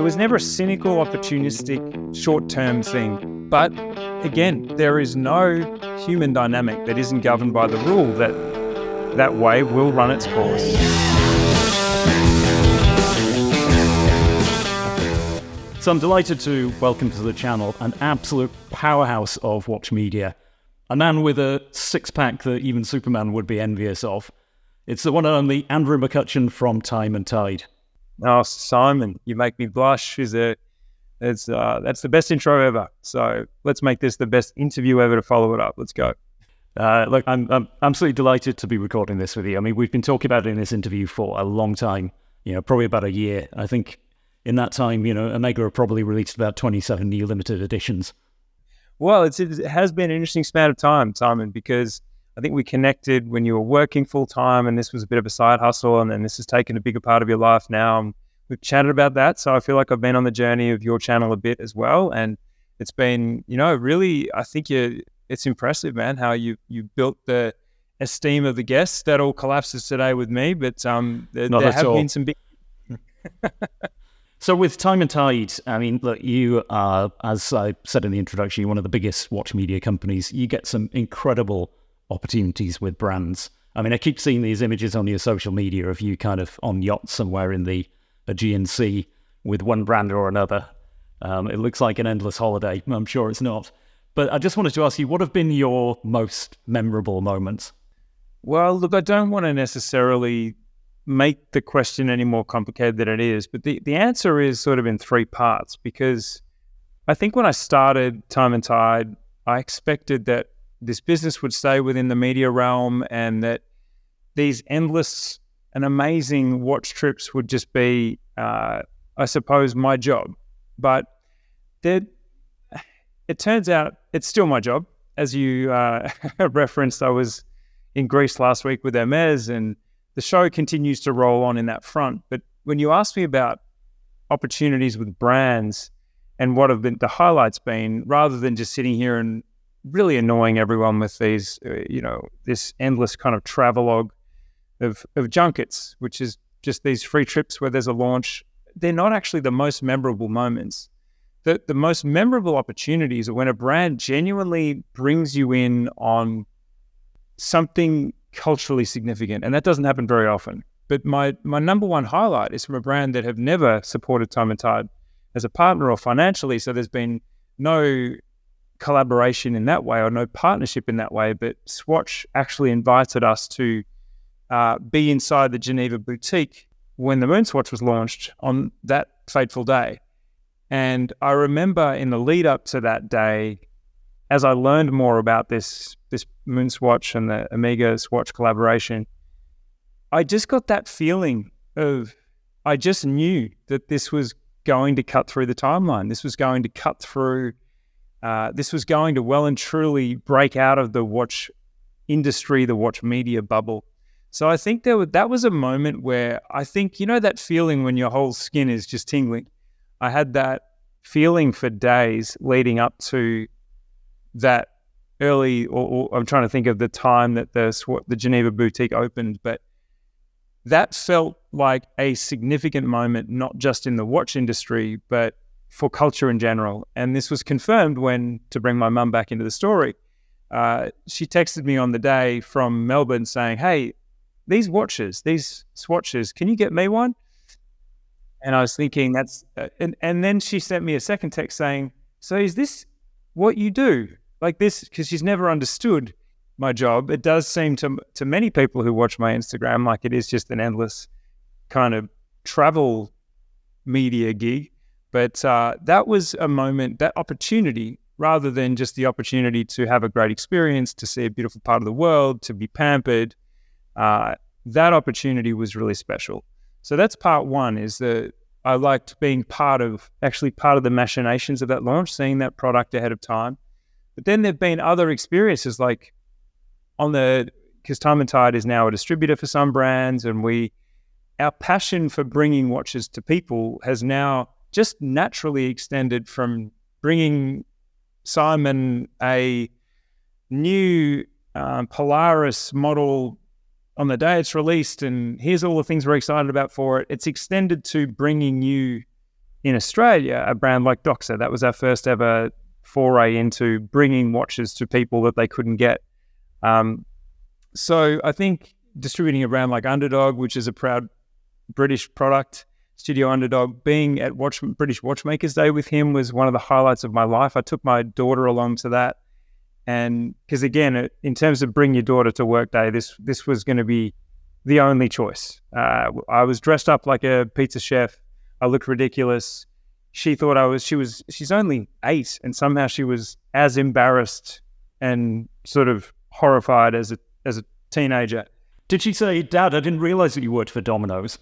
was never a cynical, opportunistic, short-term thing. But again, there is no human dynamic that isn't governed by the rule that wave will run its course. So I'm delighted to welcome to the channel an absolute powerhouse of watch media. A man with a six-pack that even Superman would be envious of. It's the one and only Andrew McUtchen from Time and Tide. Oh, Simon, you make me blush. That's the best intro ever. So let's make this the best interview ever to follow it up. Let's go. Look, I'm absolutely delighted to be recording this with you. I mean, we've been talking about it in this interview for a long time, probably about a year. I think in that time, Omega have probably released about 27 new limited editions. Well, it has been an interesting span of time, Simon, because I think we connected when you were working full time and this was a bit of a side hustle, and then this has taken a bigger part of your life now. And we've chatted about that. So I feel like I've been on the journey of your channel a bit as well. And it's been, really, I think it's impressive, man, how you built the esteem of the guests. That all collapses today with me, but there have been some big... So with Time and Tide, I mean, look, you are, as I said in the introduction, you're one of the biggest watch media companies. You get some incredible opportunities with brands. I mean, I keep seeing these images on your social media of you kind of on yachts somewhere in the Aegean Sea with one brand or another. It looks like an endless holiday. I'm sure it's not. But I just wanted to ask you, what have been your most memorable moments? Well, look, I don't want to necessarily make the question any more complicated than it is, but the answer is sort of in three parts, because I think when I started Time and Tide, I expected that this business would stay within the media realm and that these endless and amazing watch trips would just be, I suppose, my job. But it turns out it's still my job. As you referenced, I was in Greece last week with Hermes, and the show continues to roll on in that front. But when you ask me about opportunities with brands and what have been the highlights been, rather than just sitting here and really annoying everyone with these, this endless kind of travelogue of junkets, which is just these free trips where there's a launch, they're not actually the most memorable moments. The most memorable opportunities are when a brand genuinely brings you in on something culturally significant, and that doesn't happen very often. But my number one highlight is from a brand that have never supported Time and Tide as a partner or financially, so there's been no collaboration in that way or no partnership in that way, but Swatch actually invited us to be inside the Geneva boutique when the Moonswatch was launched on that fateful day. And I remember in the lead up to that day, as I learned more about this Moonswatch and the Omega Swatch collaboration, I just got that feeling of, I just knew that this was going to cut through the timeline. This was going to cut through, this was going to well and truly break out of the watch industry, the watch media bubble. So I think that was a moment where I think, that feeling when your whole skin is just tingling. I had that feeling for days leading up to that early, or I'm trying to think of the time that the Geneva boutique opened, but that felt like a significant moment, not just in the watch industry, but for culture in general. And this was confirmed when, to bring my mum back into the story, she texted me on the day from Melbourne saying, "Hey, these watches, these Swatches, can you get me one?" And I was thinking and then she sent me a second text saying, "So is this what you do?" Like this, because she's never understood my job. It does seem to many people who watch my Instagram like it is just an endless kind of travel media gig. But that was a moment, that opportunity, rather than just the opportunity to have a great experience, to see a beautiful part of the world, to be pampered, that opportunity was really special. So that's part one, is that I liked being part of the machinations of that launch, seeing that product ahead of time. But then there've been other experiences, like because Time and Tide is now a distributor for some brands, and our passion for bringing watches to people has now just naturally extended from bringing Simon a new Polaris model on the day it's released, and here's all the things we're excited about for it. It's extended to bringing you in Australia, a brand like Doxa. That was our first ever foray into bringing watches to people that they couldn't get. So I think distributing a brand like Underdog, which is a proud British product, Studio Underdog, being at British Watchmakers Day with him was one of the highlights of my life. I took my daughter along to that. And because again, in terms of bring your daughter to work day, this was going to be the only choice. I was dressed up like a pizza chef. I looked ridiculous. She thought she's only 8, and somehow she was as embarrassed and sort of horrified as a teenager. Did she say, "Dad, I didn't realize that you worked for Domino's"?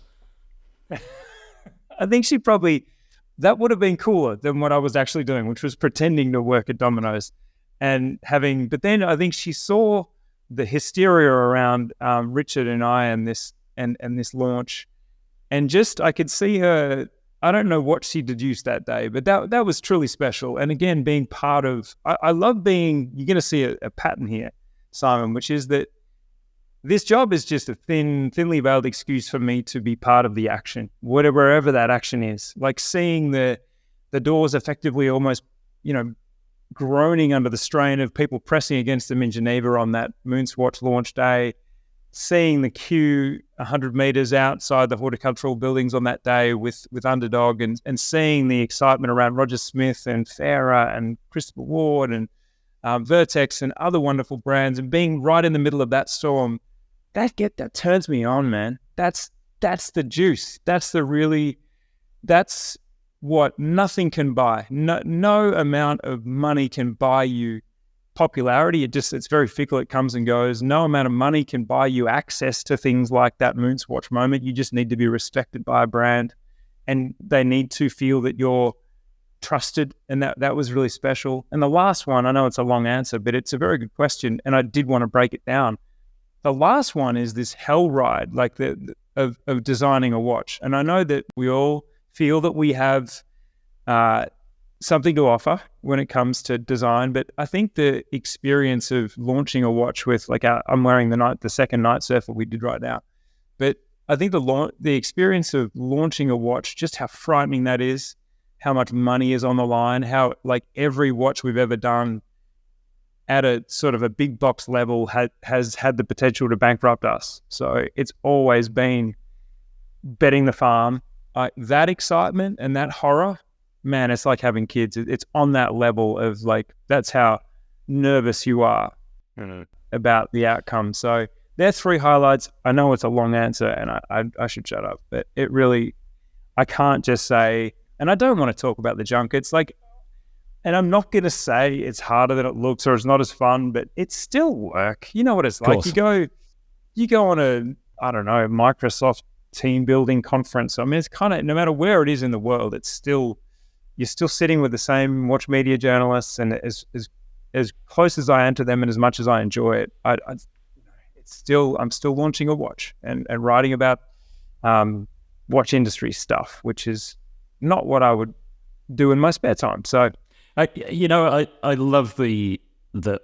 I think that would have been cooler than what I was actually doing, which was pretending to work at Domino's but then I think she saw the hysteria around Richard and I and this launch, and just I could see her. I don't know what she deduced that day, but that was truly special. And again, being part of, I love being. You're going to see a pattern here, Simon, which is that this job is just a thinly veiled excuse for me to be part of the action, wherever that action is. Like seeing the doors effectively almost, groaning under the strain of people pressing against them in Geneva on that Moonswatch launch day, seeing the queue 100 meters outside the horticultural buildings on that day with Underdog, and seeing the excitement around Roger Smith and Farah and Christopher Ward and Vertex and other wonderful brands, and being right in the middle of that storm, that turns me on, man. That's the juice. That's what nothing can buy. No amount of money can buy you popularity. It's very fickle. It comes and goes. No amount of money can buy you access to things like that Moonswatch moment. You just need to be respected by a brand, and they need to feel that you're trusted. And that was really special. And the last one, I know it's a long answer, but it's a very good question, and I did want to break it down. The last one is this hell ride, like of designing a watch. And I know that we all feel that we have something to offer when it comes to design, but I think the experience of launching a watch with, like, I'm wearing the second Night Surfer we did right now, but I think the experience of launching a watch, just how frightening that is, how much money is on the line, how like every watch we've ever done at a sort of a big box level has had the potential to bankrupt us. So it's always been betting the farm. That excitement and that horror, man, it's like having kids. It's on that level of like, that's how nervous you are about the outcome. So there's 3 highlights. I know it's a long answer, and I should shut up, but it really, I can't just say, and I don't want to talk about the junk. It's like, and I'm not going to say it's harder than it looks or it's not as fun, but it's still work. You know what it's like. You go on a, I don't know, Microsoft team building conference. I mean, it's kind of, no matter where it is in the world, you're still sitting with the same watch media journalists, and as close as I am to them and as much as I enjoy it, I'm still launching a watch and writing about watch industry stuff, which is not what I would do in my spare time. So I love the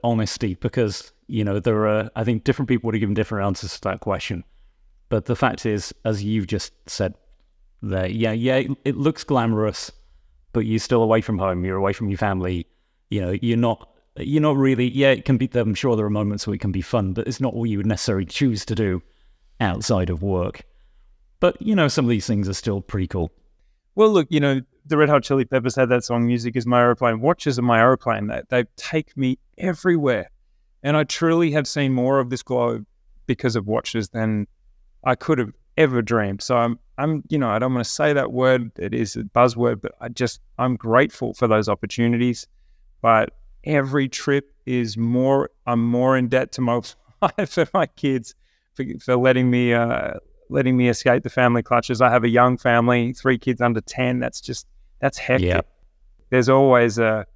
honesty, because there are, I think, different people would have given different answers to that question. But the fact is, as you've just said there, it looks glamorous, but you're still away from home. You're away from your family. You're not really. Yeah, it can be. I'm sure there are moments where it can be fun, but it's not what you would necessarily choose to do outside of work. But some of these things are still pretty cool. Well, look, the Red Hot Chili Peppers had that song, "Music Is My Aeroplane." Watches are my aeroplane. They take me everywhere, and I truly have seen more of this globe because of watches than I could have ever dreamed. So I'm I don't want to say that word. It is a buzzword, but I'm grateful for those opportunities. But every trip is I'm more in debt to my wife and my kids for letting me escape the family clutches. I have a young family, 3 kids under 10. That's hectic. Yeah. There's always a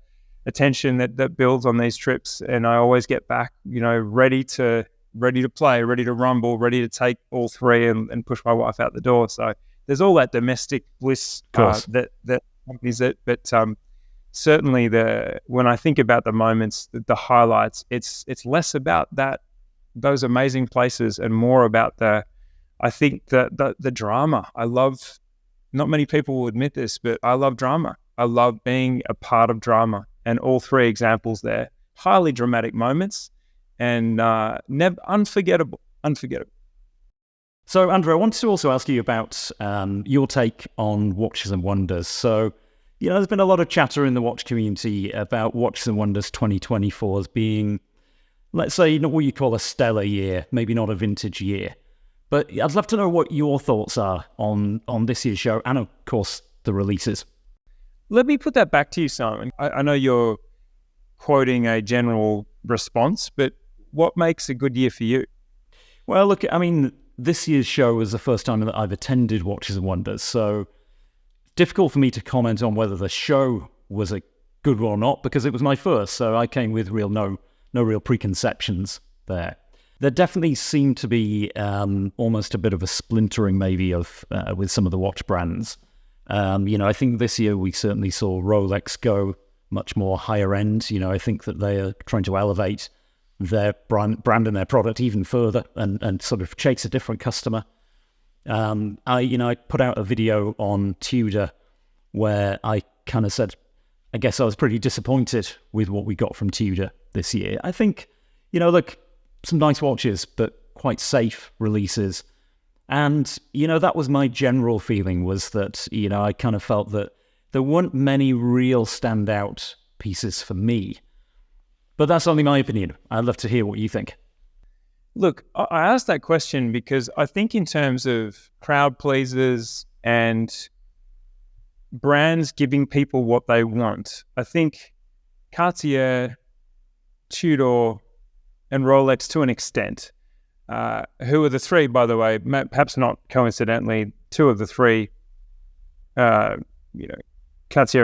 tension that builds on these trips, and I always get back, ready to play, ready to rumble, ready to take all 3 and push my wife out the door. So there's all that domestic bliss that accompanies it. But certainly when I think about the moments, the highlights, it's less about those amazing places and more about the drama. I love not many people will admit this, but I love drama. I love being a part of drama. And all three examples there, highly dramatic moments and never unforgettable. So, Andrew, I wanted to also ask you about your take on Watches and Wonders. So, there's been a lot of chatter in the watch community about Watches and Wonders 2024 as being, let's say, not what you call a stellar year, maybe not a vintage year. But I'd love to know what your thoughts are on this year's show and, of course, the releases. Let me put that back to you, Simon. I know you're quoting a general response, but what makes a good year for you? Well, look, I mean, this year's show was the first time that I've attended Watches and Wonders, so difficult for me to comment on whether the show was a good one or not, because it was my first, so I came with no real preconceptions there. There definitely seemed to be almost a bit of a splintering maybe of with some of the watch brands. I think this year we certainly saw Rolex go much more higher end. I think that they are trying to elevate their brand and their product even further and sort of chase a different customer. I put out a video on Tudor where I kind of said, I guess I was pretty disappointed with what we got from Tudor this year. I think, look, some nice watches, but quite safe releases. And, that was my general feeling, was that, I kind of felt that there weren't many real standout pieces for me. But that's only my opinion. I'd love to hear what you think. Look, I asked that question because I think in terms of crowd pleasers and brands giving people what they want, I think Cartier, Tudor, and Rolex to an extent, who are the three, by the way, perhaps not coincidentally, two of the three, Cartier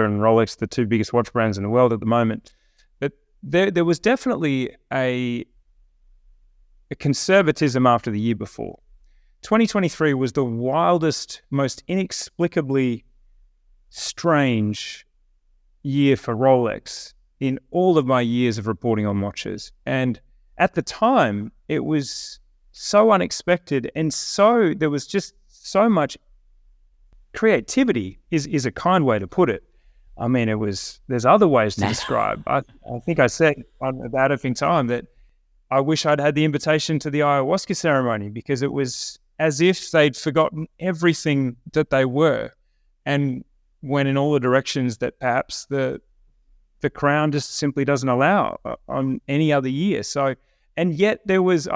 and Rolex, the two biggest watch brands in the world at the moment. But there was definitely a conservatism after the year before. 2023 was the wildest, most inexplicably strange year for Rolex in all of my years of reporting on watches. And at the time, it was so unexpected, and there was just so much creativity is a kind way to put it. I mean, there's other ways to describe. I think I said on About Effing Time that I wish I'd had the invitation to the ayahuasca ceremony, because it was as if they'd forgotten everything that they were and went in all the directions that perhaps the crown just simply doesn't allow on any other year. So, and yet there was,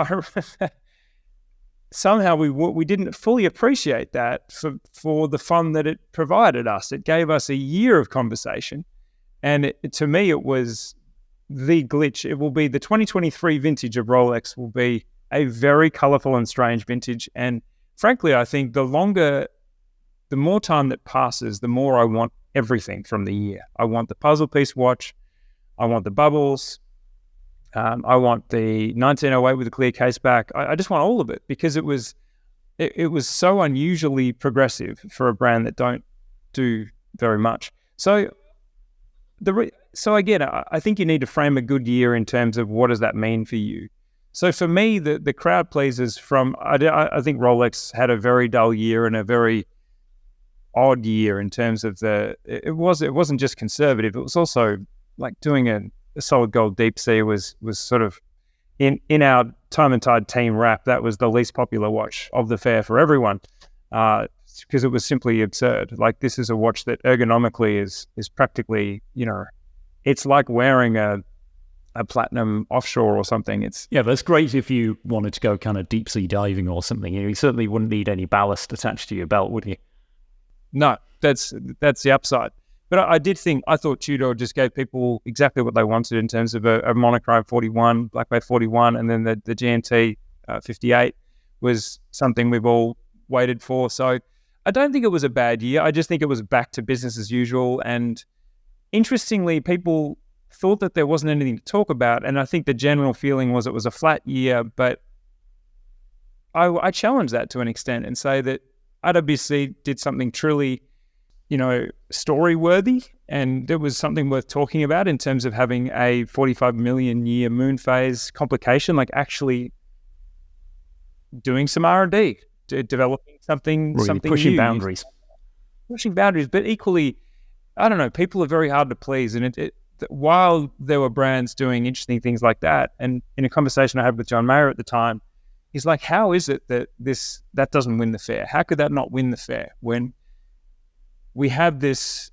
somehow we didn't fully appreciate that for the fun that it provided us. It gave us a year of conversation, and to me it was the glitch. It will be the 2023 vintage of Rolex will be a very colourful and strange vintage. And frankly, I think the more time that passes, the more I want everything from the year. I want the puzzle piece watch. I want the bubbles. I want the 1908 with the clear case back. I just want all of it, because it was so unusually progressive for a brand that don't do very much. So again, I think you need to frame a good year in terms of what does that mean for you. So for me, the crowd pleasers I think Rolex had a very dull year and a very odd year in terms of it wasn't just conservative. It was also like doing a solid gold deep sea was sort of in our Time and Tide team wrap. That was the least popular watch of the fair for everyone, because it was simply absurd. Like, this is a watch that ergonomically is practically, it's like wearing a platinum offshore or something. That's great if you wanted to go kind of deep sea diving or something. You certainly wouldn't need any ballast attached to your belt, would you? No, that's the upside. But I thought Tudor just gave people exactly what they wanted in terms of a monochrome 41, Black Bay 41, and then the GMT 58 was something we've all waited for. So I don't think it was a bad year. I just think it was back to business as usual. And interestingly, people thought that there wasn't anything to talk about. And I think the general feeling was it was a flat year. But I challenge that to an extent and say that IWC did something truly, story worthy, and there was something worth talking about in terms of having a 45 million year moon phase complication, like actually doing some R&D, developing something pushing new. boundaries. pushing boundaries, but equally, I don't know, people are very hard to please. And while there were brands doing interesting things like that, and in a conversation I had with John Mayer at the time, he's like, how is it that that doesn't win the fair? How could that not win the fair when we have this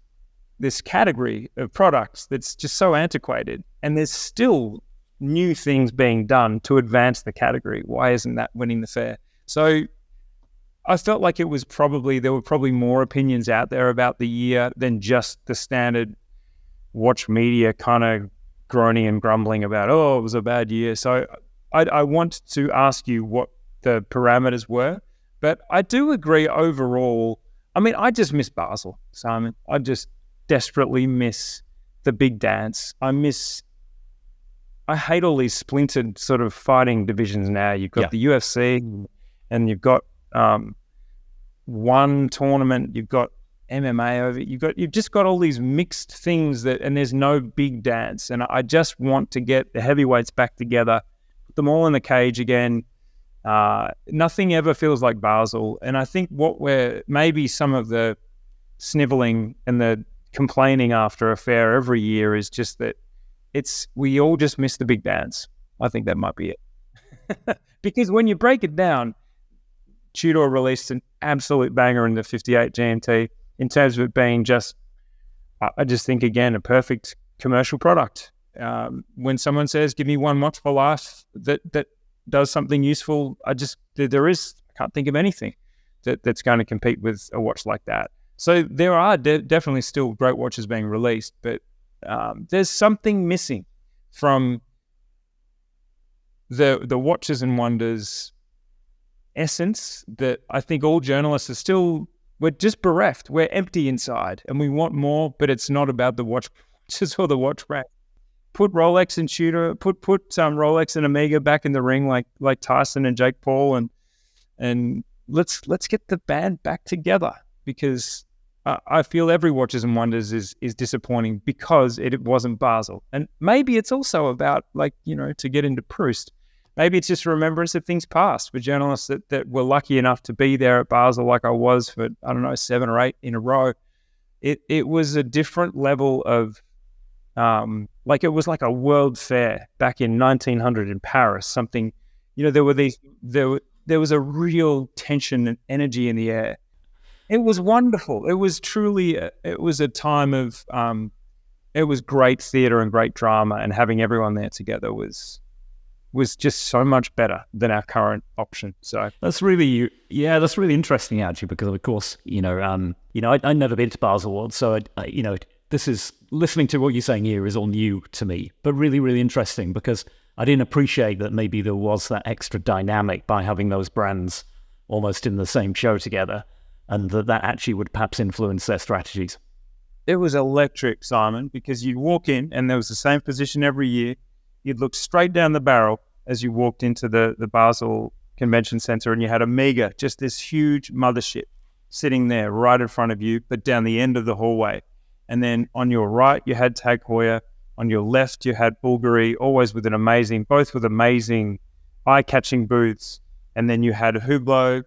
category of products that's just so antiquated, and there's still new things being done to advance the category? Why isn't that winning the fair? So I felt like there were probably more opinions out there about the year than just the standard watch media kind of groaning and grumbling about, oh, it was a bad year. So I want to ask you what the parameters were, but I do agree overall. I mean, I just miss Basel, Simon. I just desperately miss the big dance. I hate all these splintered sort of fighting divisions now. You've got the UFC, and you've got one tournament, you've got MMA over, you've just got all these mixed things and there's no big dance. And I just want to get the heavyweights back together, put them all in the cage again. Nothing ever feels like Basel. And I think maybe some of the sniveling and the complaining after a fair every year is just that we all just miss the big dance. I think that might be it. Because when you break it down, Tudor released an absolute banger in the 58 GMT in terms of it being I just think, again, a perfect commercial product. When someone says, give me one watch for life that does something useful, I can't think of anything that's going to compete with a watch like that. So there are definitely still great watches being released, but there's something missing from the Watches and Wonders essence that I think all journalists we're just bereft. We're empty inside and we want more, but it's not about the watches or the watch brand. Put Rolex and Tudor, put Rolex and Omega back in the ring like Tyson and Jake Paul, and let's get the band back together, because I feel every Watches and Wonders is disappointing because it wasn't Basel. And maybe it's also about, to get into Proust, maybe it's just a remembrance of things past for journalists that were lucky enough to be there at Basel like I was for, 7 or 8 in a row. It was a different level of, it was like a world fair back in 1900 in Paris, something, there was a real tension and energy in the air. It was wonderful. It was truly, it was a time of, it was great theatre and great drama, and having everyone there together was just so much better than our current option. So that's really interesting, actually, because of course, I'd never been to Baselworld, so this is, listening to what you're saying here is all new to me, but really, really interesting, because I didn't appreciate that maybe there was that extra dynamic by having those brands almost in the same show together, and that actually would perhaps influence their strategies. It was electric, Simon, because you'd walk in and there was the same position every year. You'd look straight down the barrel as you walked into the Basel Convention Centre, and you had Omega, just this huge mothership sitting there right in front of you, but down the end of the hallway. And then on your right, you had Tag Heuer. On your left, you had Bulgari, always with both with amazing eye-catching booths. And then you had Hublot,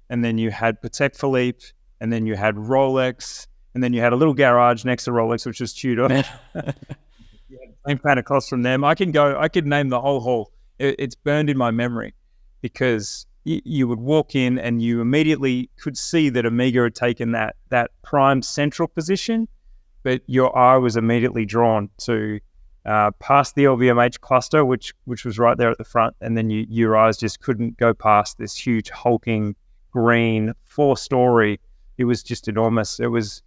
and then you had Patek Philippe, and then you had Rolex, and then you had a little garage next to Rolex, which was Tudor. You had the same kind of cost from them. I could name the whole hall. It's burned in my memory, because you would walk in and you immediately could see that Omega had taken that prime central position, but your eye was immediately drawn to past the LVMH cluster, which was right there at the front, and then your eyes just couldn't go past this huge hulking green 4-story. It was just enormous. It was,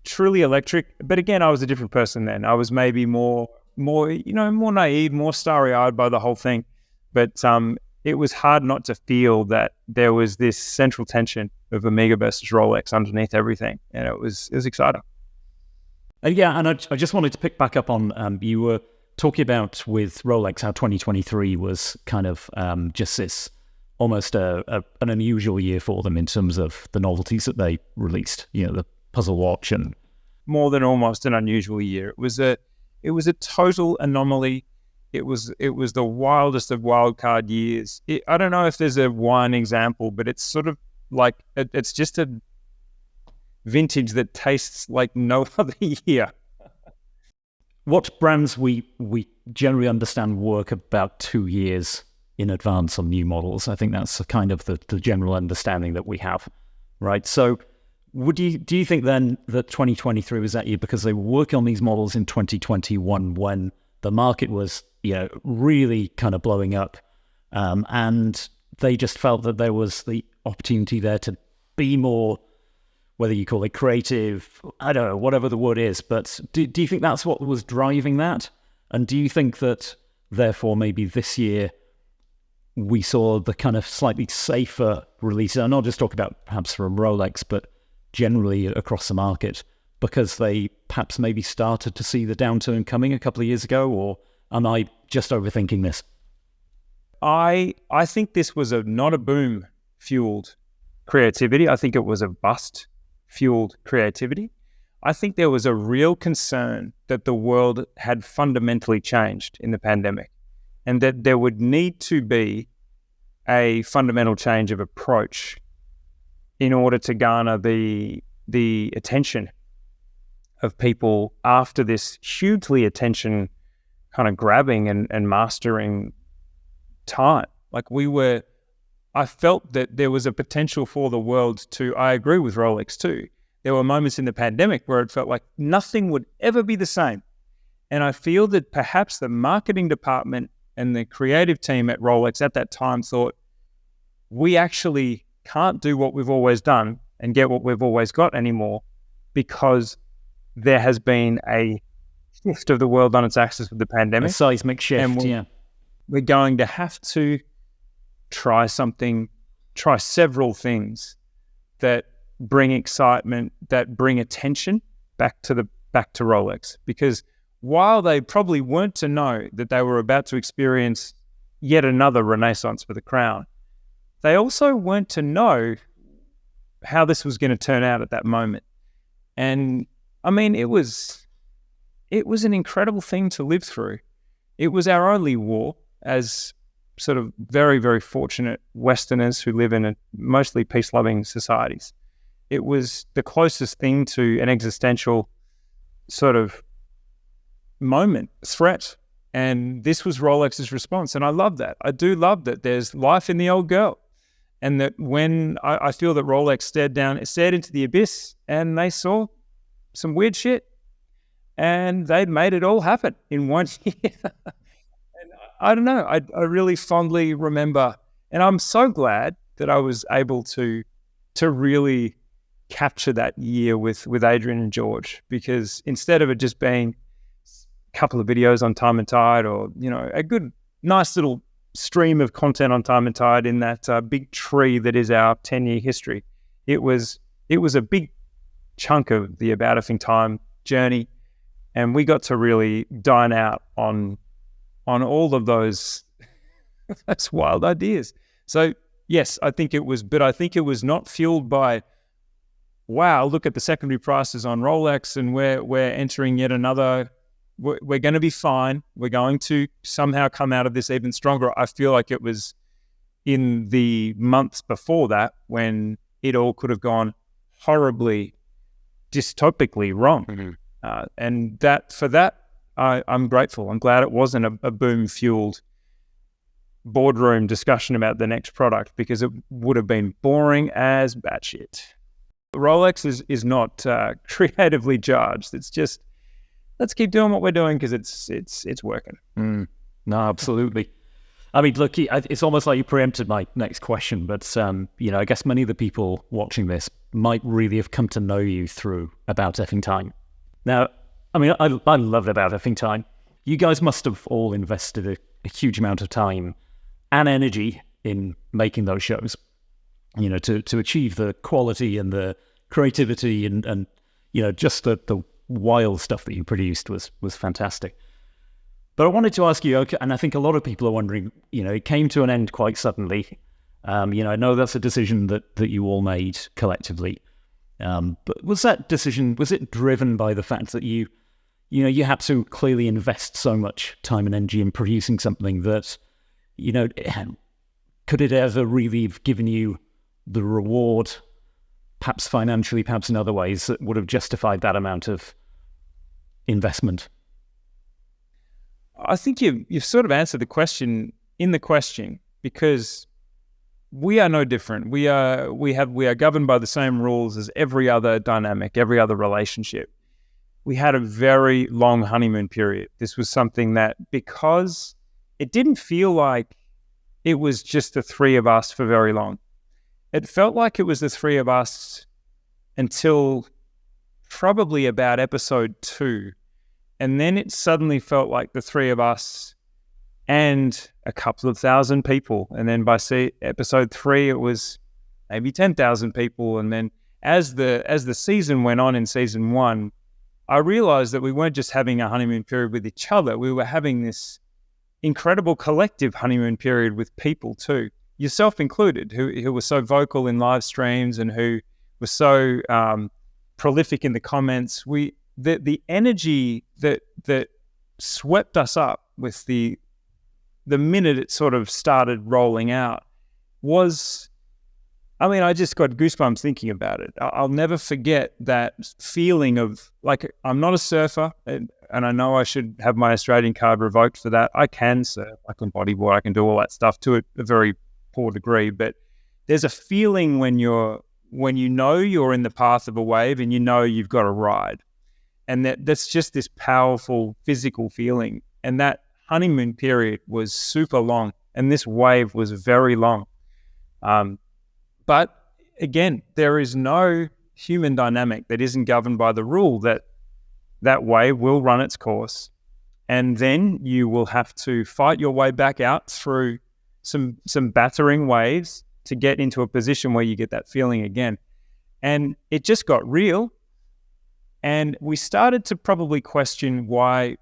truly electric. But again, I was a different person then. I was maybe more naive, more starry-eyed by the whole thing. But it was hard not to feel that there was this central tension of Omega versus Rolex underneath everything, and it was exciting. And I just wanted to pick back up on you were talking about with Rolex how 2023 was kind of just this almost an unusual year for them in terms of the novelties that they released. The puzzle watch, and more than almost an unusual year. It was a total anomaly. It was the wildest of wild card years. I don't know if there's one example, but it's sort of like it's just vintage that tastes like no other year. What brands we generally understand work about 2 years in advance on new models. I think that's kind of the general understanding that we have, right? So do you think then that 2023 was that year because they were working on these models in 2021 when the market was, really kind of blowing up, and they just felt that there was the opportunity there to be more, whether you call it creative, I don't know, whatever the word is, but do you think that's what was driving that? And do you think that, therefore, maybe this year we saw the kind of slightly safer releases? I'm not just talking about perhaps from Rolex, but generally across the market, because they perhaps maybe started to see the downturn coming a couple of years ago, or am I just overthinking this? I think this was not a boom-fueled creativity. I think it was a bust-fueled creativity. I think there was a real concern that the world had fundamentally changed in the pandemic and that there would need to be a fundamental change of approach in order to garner the attention of people after this hugely attention kind of grabbing and mastering time. Like I felt that there was a potential for the world I agree with Rolex too. There were moments in the pandemic where it felt like nothing would ever be the same. And I feel that perhaps the marketing department and the creative team at Rolex at that time thought, we actually can't do what we've always done and get what we've always got anymore because there has been a shift of the world on its axis with the pandemic. A seismic shift, and we're going to have to try several things that bring excitement, that bring attention back to Rolex. Because while they probably weren't to know that they were about to experience yet another renaissance for the crown, they also weren't to know how this was going to turn out at that moment. And I mean, it was an incredible thing to live through. It was our only war as sort of very, very fortunate Westerners who live in mostly peace-loving societies. It was the closest thing to an existential sort of moment, threat. And this was Rolex's response. And I love that. I do love that there's life in the old girl. And that when I feel that Rolex stared into the abyss and they saw some weird shit and they made it all happen in 1 year. And I don't know, I really fondly remember, and I'm so glad that I was able to really capture that year with Adrian and George, because instead of it just being a couple of videos on Time and Tide or, a good, nice little stream of content on Time and Tide in that big tree that is our 10-year history, it was a big chunk of the About Effing Time journey, and we got to really dine out on all of those that's wild ideas. So yes, I think it was not fueled by, wow, look at the secondary prices on Rolex and we're entering yet another. We're going to be fine. We're going to somehow come out of this even stronger. I feel like it was in the months before that when it all could have gone horribly, dystopically wrong. Mm-hmm. And for that, I'm grateful. I'm glad it wasn't a boom-fueled boardroom discussion about the next product, because it would have been boring as batshit. Rolex is not creatively charged. It's just, let's keep doing what we're doing because it's working. No, absolutely. I mean, look, it's almost like you preempted my next question, but I guess many of the people watching this might really have come to know you through About Effing Time. Now, I mean, I love About Effing Time. You guys must have all invested a huge amount of time and energy in making those shows, to achieve the quality and the creativity and just the wild stuff that you produced was fantastic. But I wanted to ask you, and I think a lot of people are wondering, it came to an end quite suddenly. I know that's a decision that you all made collectively. But was that decision, was it driven by the fact that you had to clearly invest so much time and energy in producing something that, could it ever really have given you the reward perhaps financially, perhaps in other ways, that would have justified that amount of investment? I think you've sort of answered the question in the question, because we are no different. We are governed by the same rules as every other dynamic, every other relationship. We had a very long honeymoon period. This was something that, because it didn't feel like it was just the three of us for very long. It felt like it was the three of us until probably about episode 2. And then it suddenly felt like the three of us and a couple of thousand people. And then by episode 3, it was maybe 10,000 people. And then as the season went on in season 1, I realized that we weren't just having a honeymoon period with each other. We were having this incredible collective honeymoon period with people too, yourself included, who were so vocal in live streams and who were so prolific in the comments. The energy that swept us up with the minute it sort of started rolling out was, I mean, I just got goosebumps thinking about it. I'll never forget that feeling of, like, I'm not a surfer, and I know I should have my Australian card revoked for that. I can surf, I can bodyboard, I can do all that stuff to a very poor degree, but there's a feeling when you know you're in the path of a wave and you know you've got a ride. And that's just this powerful physical feeling. And that honeymoon period was super long, and this wave was very long. But again, there is no human dynamic that isn't governed by the rule that wave will run its course, and then you will have to fight your way back out through some battering waves to get into a position where you get that feeling again. And it just got real. And we started to probably question why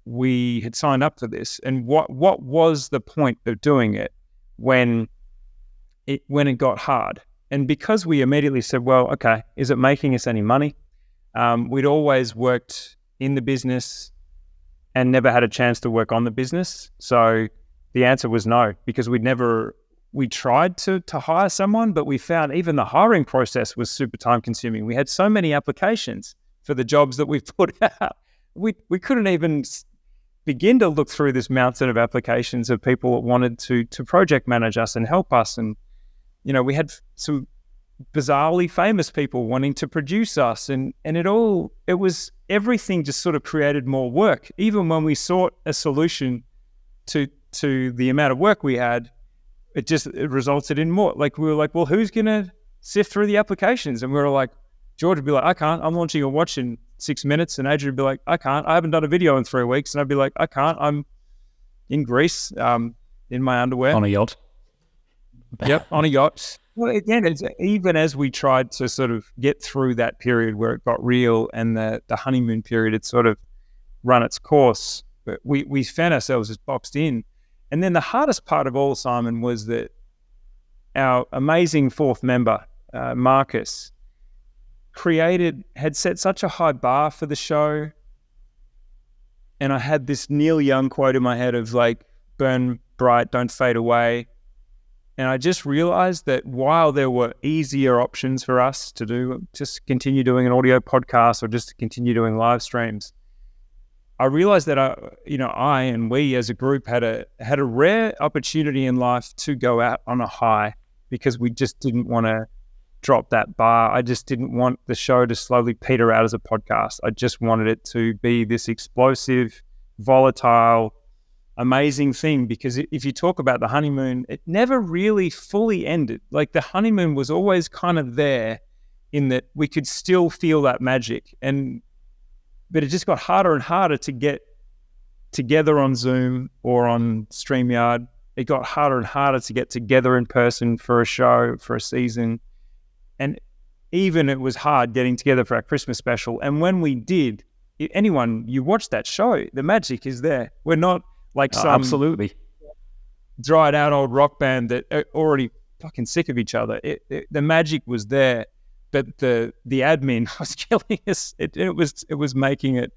we had signed up for this, and what was the point of doing it when it got hard. And because we immediately said, well, okay, is it making us any money? We'd always worked in the business and never had a chance to work on the business. So the answer was no, because we tried to hire someone, but we found even the hiring process was super time consuming. We had so many applications for the jobs that we put out. We couldn't even begin to look through this mountain of applications of people that wanted to project manage us and help us. And, you know, we had some bizarrely famous people wanting to produce us, and everything just sort of created more work. Even when we sought a solution to the amount of work we had, it resulted in more. Like, we were like, well, who's going to sift through the applications? And we were like, George would be like, I can't, I'm launching a watch in 6 minutes. And Adrian would be like, I can't, I haven't done a video in 3 weeks. And I'd be like, I can't, I'm in Greece, in my underwear. On a yacht. Yep, on a yacht. Well, again, even as we tried to sort of get through that period where it got real and the honeymoon period had sort of run its course, but we found ourselves just boxed in. And then the hardest part of all, Simon, was that our amazing fourth member, Marcus, had set such a high bar for the show. And I had this Neil Young quote in my head of like, burn bright, don't fade away. And I just realized that while there were easier options for us to do, just continue doing an audio podcast or just to continue doing live streams, I realized that I and we as a group had a rare opportunity in life to go out on a high, because we just didn't want to drop that bar. I just didn't want the show to slowly peter out as a podcast. I just wanted it to be this explosive, volatile, amazing thing, because if you talk about the honeymoon, it never really fully ended. Like, the honeymoon was always kind of there in that we could still feel that magic, but it just got harder and harder to get together on Zoom or on StreamYard. It got harder and harder to get together in person for a show, for a season. And even it was hard getting together for our Christmas special. And when we did, you watch that show, the magic is there. We're not like some absolutely dried out old rock band that are already fucking sick of each other. The magic was there, but the admin was killing us. It was making it,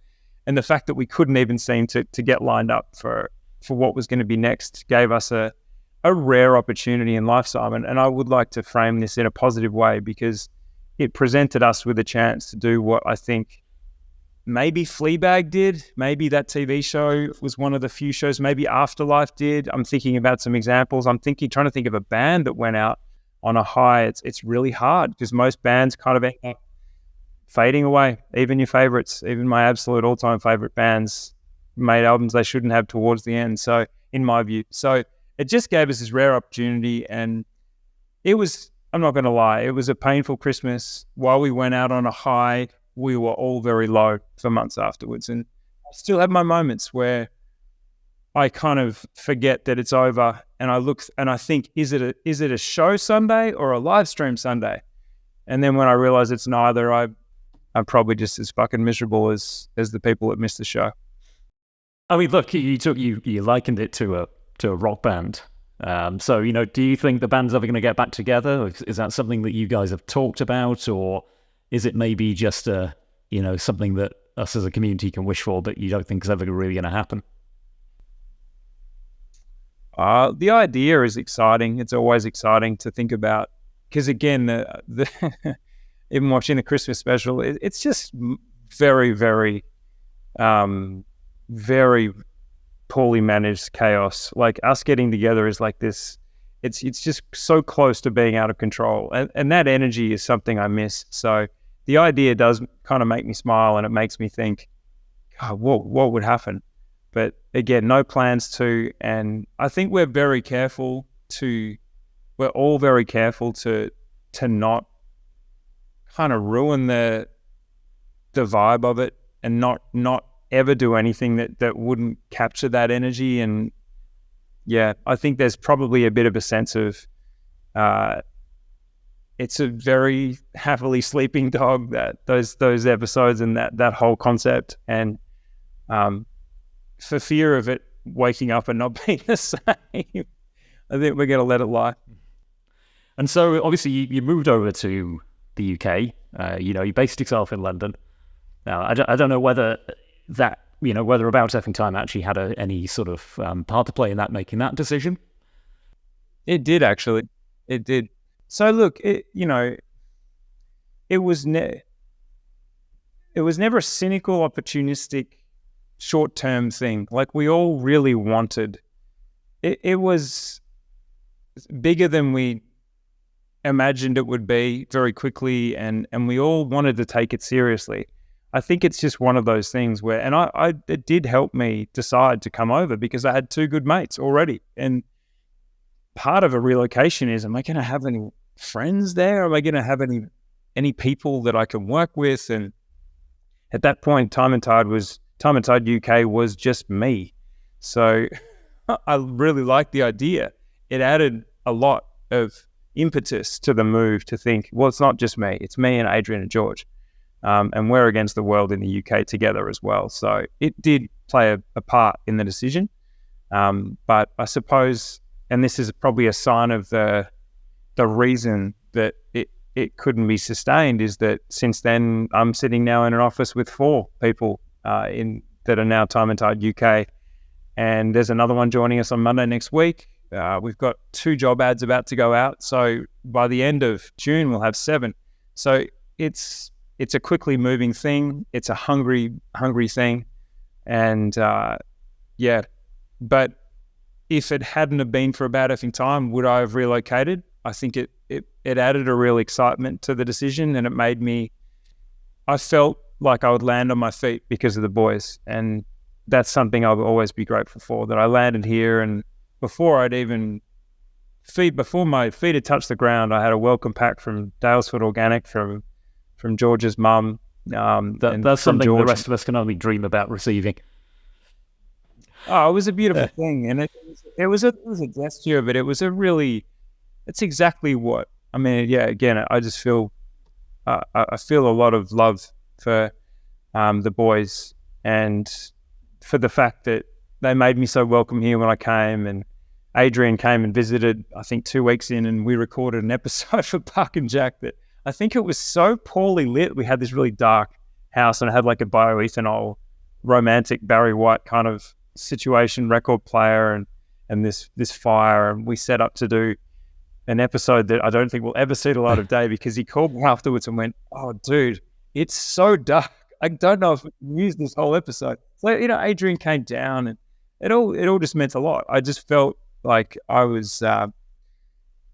and the fact that we couldn't even seem to get lined up for what was going to be next gave us a rare opportunity in life, Simon. And I would like to frame this in a positive way, because it presented us with a chance to do what I think maybe Fleabag did. Maybe that TV show was one of the few shows. Maybe Afterlife did. I'm thinking about some examples. Trying to think of a band that went out on a high. It's really hard because most bands kind of end up fading away. Even your favorites, even my absolute all-time favorite bands made albums they shouldn't have towards the end. So, in my view, it just gave us this rare opportunity, and it was, I'm not going to lie, it was a painful Christmas. While we went out on a high, we were all very low for months afterwards. And I still have my moments where I kind of forget that it's over, and I look and I think, is it a show Sunday or a live stream Sunday? And then when I realize it's neither, I'm probably just as fucking miserable as the people that missed the show. I mean, look, you likened it to a rock band. So, do you think the band's ever going to get back together? Is that something that you guys have talked about, or is it maybe just something that us as a community can wish for, but you don't think is ever really going to happen? The idea is exciting. It's always exciting to think about, because again, the even watching the Christmas special, it's just very, very, very poorly managed chaos. Like, us getting together is like this. It's just so close to being out of control, and that energy is something I miss. So the idea does kind of make me smile, and it makes me think, God, what would happen? But again, no plans to, and I think we're all very careful to not kind of ruin the vibe of it, and not ever do anything that wouldn't capture that energy. And yeah, I think there's probably a bit of a sense of it's a very happily sleeping dog, that those episodes and that whole concept, and for fear of it waking up and not being the same, I think we're going to let it lie. And so obviously you moved over to the UK. You based yourself in London. Now, I don't know whether that, whether About Effing Time actually had any sort of part to play in that, making that decision. It did, actually. It did. So look, it was never a cynical, opportunistic, short-term thing. Like, we all really wanted. It was bigger than we imagined it would be very quickly, and we all wanted to take it seriously. I think it's just one of those things where, and it did help me decide to come over, because I had two good mates already. And part of a relocation is, am I going to have any friends there? Am I going to have any people that I can work with? And at that point, Time and Tide UK was just me. So I really liked the idea. It added a lot of impetus to the move to think, well, it's not just me. It's me and Adrian and George. And we're against the world in the UK together as well. So it did play a part in the decision. But I suppose, and this is probably a sign of the reason that it couldn't be sustained, is that since then I'm sitting now in an office with 4 people that are now Time and Tide UK. And there's another one joining us on Monday next week. We've got 2 job ads about to go out. So by the end of June, we'll have 7. So it's a quickly moving thing. It's a hungry thing. And but if it hadn't have been for About Effing Time, would I have relocated? I think it added a real excitement to the decision, and it made I felt like I would land on my feet because of the boys. And that's something I'll always be grateful for, that I landed here. And before my feet had touched the ground, I had a welcome pack from Dalesford Organic, from George's mum. That's something George. The rest of us can only dream about receiving. Oh, it was a beautiful thing, and it was a gesture, but it's exactly what I mean. Yeah, again, I just feel I feel a lot of love for the boys, and for the fact that they made me so welcome here when I came. And Adrian came and visited, I think 2 weeks in, and we recorded an episode for Park and Jack that I think it was so poorly lit. We had this really dark house, and it had like a bioethanol romantic Barry White kind of situation, record player, and this fire, and we set up to do an episode that I don't think will ever see the light of day, because he called me afterwards and went, "Oh, dude, it's so dark. I don't know if we can use this whole episode." So, Adrian came down, and it all just meant a lot. I just felt like I was that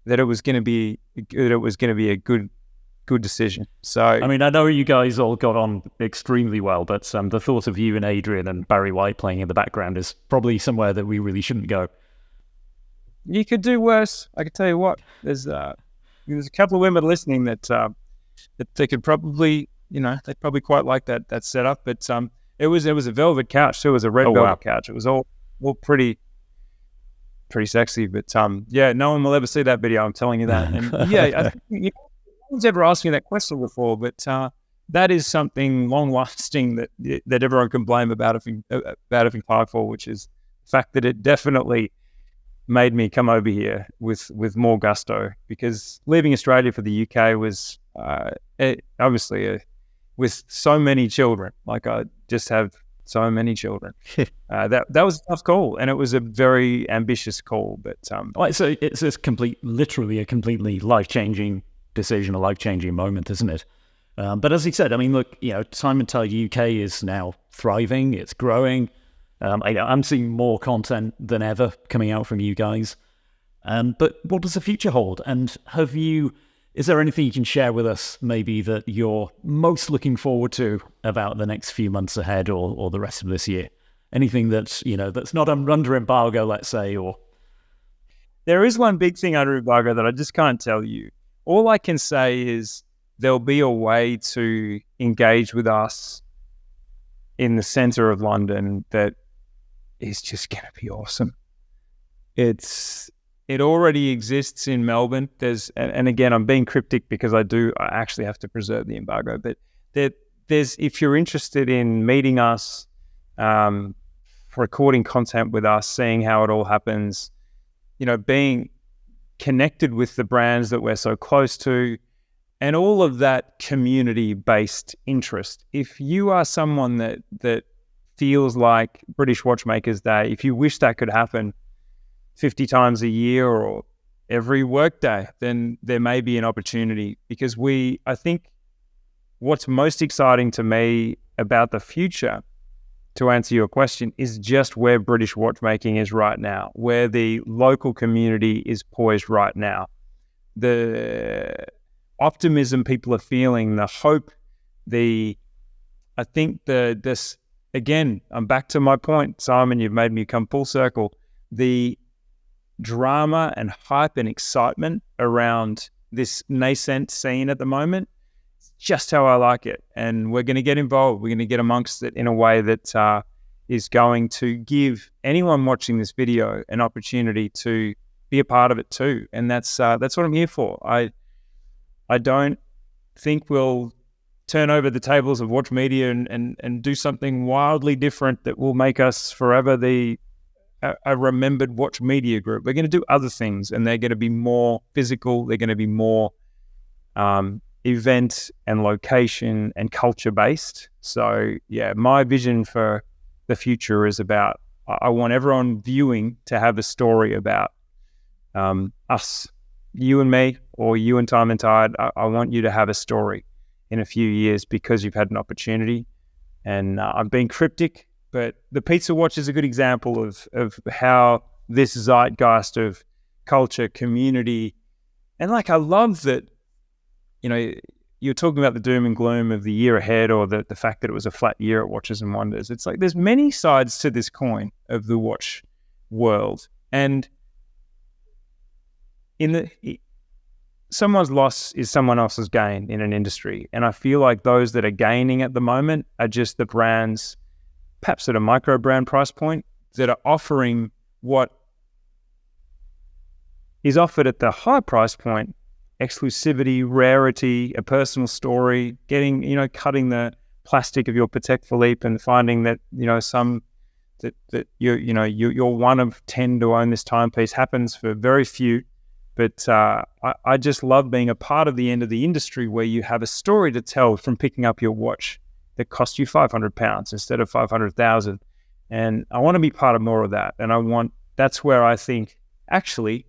it was going to be a good decision. So, I mean, I know you guys all got on extremely well, but the thought of you and Adrian and Barry White playing in the background is probably somewhere that we really shouldn't go. You could do worse. I can tell you what. There's a couple of women listening that they could probably, they'd probably quite like that setup. But it was a velvet couch too. It was a red velvet couch. It was all pretty sexy. But yeah, no one will ever see that video. I'm telling you that. And yeah, I think, no one's ever asked me that question before. But that is something long lasting that everyone can blame About Effing Time for, which is the fact that it definitely made me come over here with more gusto, because leaving Australia for the UK was obviously with so many children. Like, I just have so many children. That was a tough call, and it was a very ambitious call. But so it's literally a completely life-changing decision, a life-changing moment, isn't it? But as he said, I mean, look, Time and Tide UK is now thriving. It's growing. I'm seeing more content than ever coming out from you guys. But what does the future hold? And is there anything you can share with us, maybe, that you're most looking forward to about the next few months ahead, or the rest of this year? Anything that's not under embargo, let's say, or... There is one big thing under embargo that I just can't tell you. All I can say is there'll be a way to engage with us in the centre of London that is just going to be awesome. It already exists in Melbourne. And again, I'm being cryptic because I actually have to preserve the embargo, but there's, if you're interested in meeting us, recording content with us, seeing how it all happens, being connected with the brands that we're so close to, and all of that community-based interest. If you are someone that feels like British Watchmakers Day, if you wish that could happen 50 times a year or every workday, then there may be an opportunity. Because I think what's most exciting to me about the future, to answer your question, is just where British watchmaking is right now, where the local community is poised right now. The optimism people are feeling, the hope, I think this, again, I'm back to my point, Simon, you've made me come full circle. The drama and hype and excitement around this nascent scene at the moment, it's just how I like it. And we're going to get involved. We're going to get amongst it in a way that is going to give anyone watching this video an opportunity to be a part of it too. And that's what I'm here for. I don't think we'll turn over the tables of watch media and do something wildly different that will make us forever a remembered watch media group. We're going to do other things, and they're going to be more physical. They're going to be more event and location and culture based. So yeah, my vision for the future is about, I want everyone viewing to have a story about us, you and me, or you and Time and Tide. I want you to have a story in a few years because you've had an opportunity. And I'm being cryptic, but the pizza watch is a good example of how this zeitgeist of culture, community, and I love that, you're talking about the doom and gloom of the year ahead, or the fact that it was a flat year at Watches and Wonders. It's like there's many sides to this coin of the watch world. And someone's loss is someone else's gain in an industry. And I feel like those that are gaining at the moment are just the brands, perhaps at a micro brand price point, that are offering what is offered at the high price point: exclusivity, rarity, a personal story, getting, cutting the plastic of your Patek Philippe and finding that, that you're one of 10 to own this timepiece. Happens for very few. But I just love being a part of the end of the industry where you have a story to tell from picking up your watch that cost you £500 instead of 500,000. And I want to be part of more of that. And that's where I think, actually,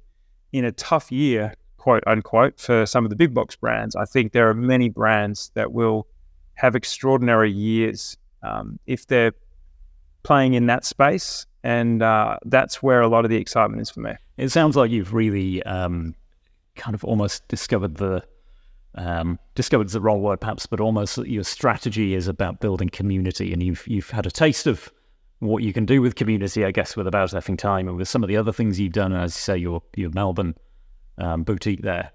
in a tough year, quote unquote, for some of the big box brands. I think there are many brands that will have extraordinary years if they're playing in that space, and that's where a lot of the excitement is for me. It sounds like you've really kind of almost discovered the wrong word perhaps, but almost your strategy is about building community, and you've had a taste of what you can do with community, I guess, with About Effing Time and with some of the other things you've done, as you say, your Melbourne boutique there,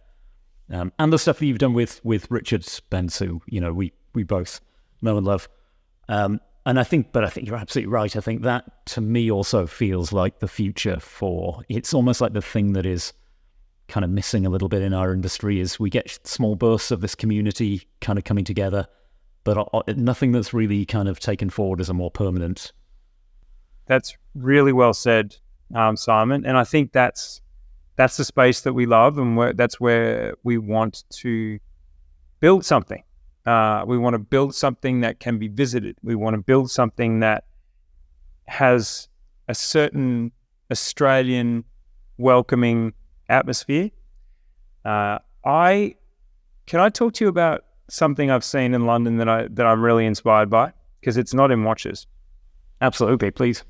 and the stuff that you've done with Richard Spence, who we both know and love. And I think you're absolutely right. I think that, to me, also feels like the future it's almost like the thing that is kind of missing a little bit in our industry is we get small bursts of this community kind of coming together, but nothing that's really kind of taken forward as a more permanent. That's really well said, Simon. And I think that's the space that we love, and that's where we want to build something. We want to build something that can be visited. We want to build something that has a certain Australian welcoming atmosphere. Can I talk to you about something I've seen in London that I'm really inspired by? Because it's not in watches. Absolutely, please.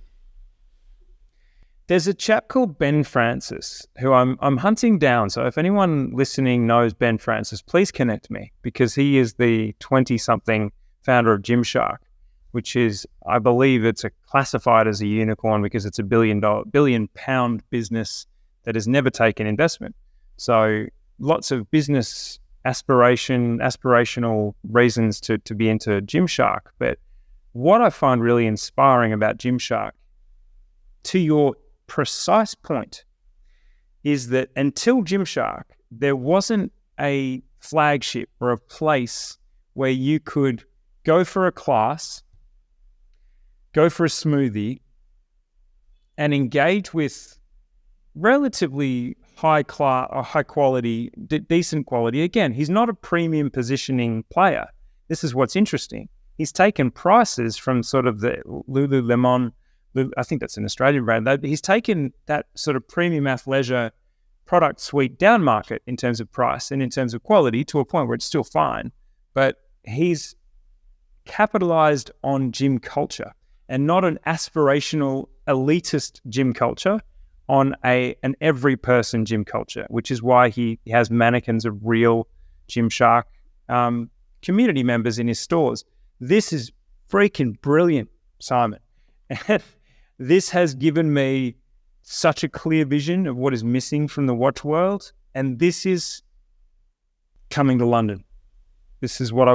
There's a chap called Ben Francis who I'm hunting down. So if anyone listening knows Ben Francis, please connect me, because he is the 20-something founder of Gymshark, which is, I believe it's classified as a unicorn because it's a billion pound business that has never taken investment. So lots of business aspirational reasons to be into Gymshark. But what I find really inspiring about Gymshark, to your precise point, is that until Gymshark, there wasn't a flagship or a place where you could go for a class, go for a smoothie, and engage with relatively high quality, decent quality. Again, he's not a premium positioning player. This is what's interesting. He's taken prices from sort of the Lululemon, I think that's an Australian brand, though. He's taken that sort of premium athleisure product suite down market in terms of price and in terms of quality to a point where it's still fine. But he's capitalized on gym culture, and not an aspirational elitist gym culture, on an every person gym culture, which is why he has mannequins of real Gymshark community members in his stores. This is freaking brilliant, Simon. And this has given me such a clear vision of what is missing from the watch world, and this is coming to London. This is what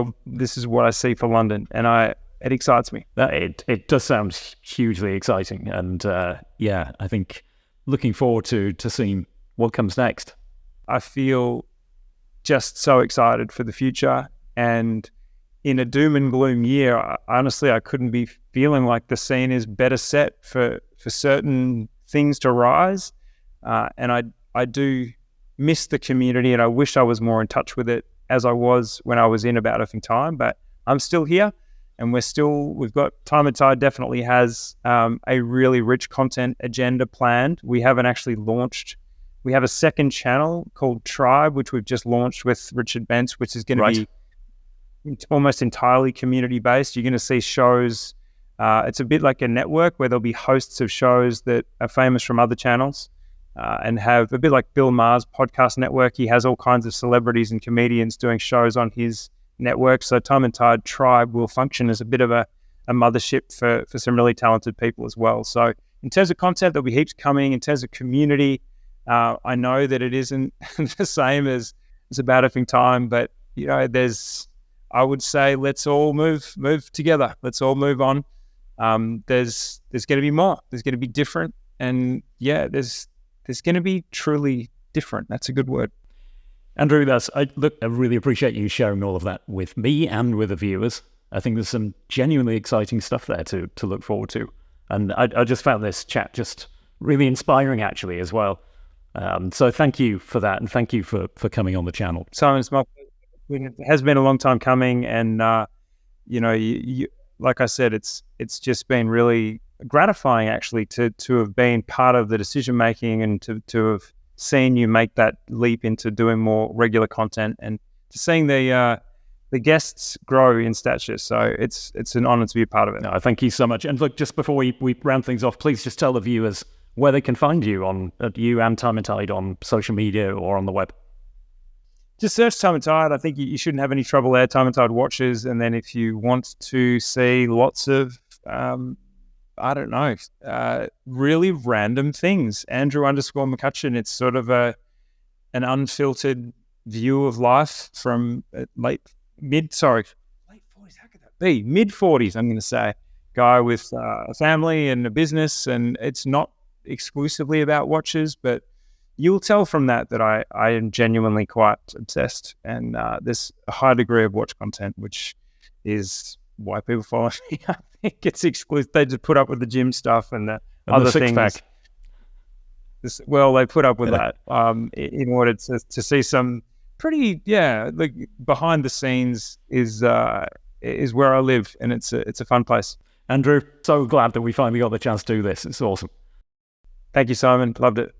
I see for London, and it excites me. It does sound hugely exciting, and I think looking forward to seeing what comes next. I feel just so excited for the future, and in a doom and gloom year, honestly, I couldn't be feeling like the scene is better set for certain things to rise. And I do miss the community, and I wish I was more in touch with it as I was when I was in About Effing Time. But I'm still here, and we've got Time and Tide definitely has a really rich content agenda planned. We haven't actually launched. We have a second channel called Tribe, which we've just launched with Richard Bence, which is going to be almost entirely community-based. You're going to see shows. It's a bit like a network where there'll be hosts of shows that are famous from other channels, and have a bit like Bill Maher's podcast network. He has all kinds of celebrities and comedians doing shows on his network. So Time and Tide Tribe will function as a bit of a mothership for some really talented people as well. So in terms of content, there'll be heaps coming. In terms of community, I know that it isn't the same as About Effing Time, but I would say let's all move together. Let's all move on. There's going to be more. There's going to be different, and there's going to be truly different. That's a good word. Andrew, I really appreciate you sharing all of that with me and with the viewers. I think there's some genuinely exciting stuff there to look forward to, and I just found this chat just really inspiring, actually, as well. So thank you for that, and thank you for coming on the channel. Simon, it has been a long time coming, and you like I said, it's just been really gratifying, actually, to have been part of the decision making, and to have seeing you make that leap into doing more regular content and seeing the guests grow in stature. So it's an honor to be a part of it. No, thank you so much. And look, just before we round things off, please just tell the viewers where they can find you you and Time and Tide on social media or on the web. Just search Time and Tide. I think you shouldn't have any trouble there. Time and Tide Watches. And then if you want to see lots of, really random things, Andrew _McUtchen. It's sort of an unfiltered view of life from late 40s. How could that be? Mid 40s, I'm going to say. Guy with a family and a business. And it's not exclusively about watches, but you'll tell from that I am genuinely quite obsessed, and there's a high degree of watch content, which is why people follow me. I think it's exclusive. They just put up with the gym stuff and the other things. Six-pack. They put up with that in order to see some pretty, like behind the scenes is where I live, and it's a fun place. Andrew, so glad that we finally got the chance to do this. It's awesome. Thank you, Simon. Loved it.